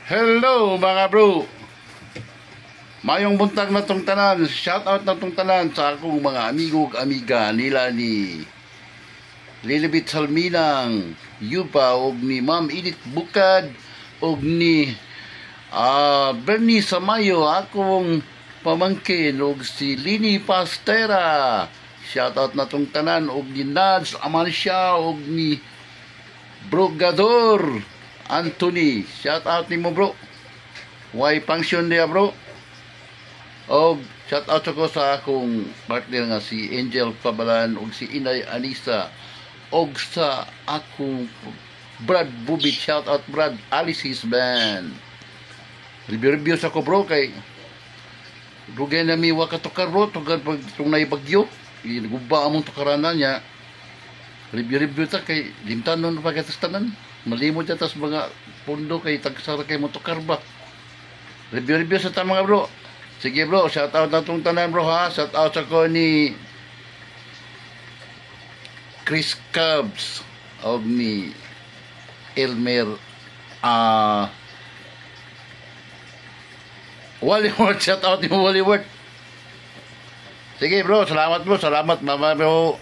Hello mga bro. Mayong buntag na tong tanan. Shout out na tong tanan sa akong mga amigo amiga nila ni Lilibit Salminang, Yupa og ni Ma'am Edith Bukad og ni Bernie Samayo, akong pamangkin, og si Lini Pastera. Shout out na tong tanan og ni Nads Amansya og ni Brogador Anthony. Shout out nimo bro. Why function dia bro? Og shout out ko sa akong partner nga si Angel Pabalan og si Inay Anisa og sa akong Brad Bubit. Shout out Brad Alice's band. Review sa ko bro kay dugay na mi wa katukar bro tungod pag tunay bagyo. Guba among tukaranan niya. Review ta kay limtanon pa katas tanan. Malimot ta sa mga pundo kay tagsara kay mo tukar ba. Review sa ta mga bro. Sige bro, shout out na itong tanan bro ha. Shout out sa ko ni Chris Cubs o ni Elmer Wallywood. Shout out ni Wallywood. Sige bro, salamat bro. Salamat mama bro.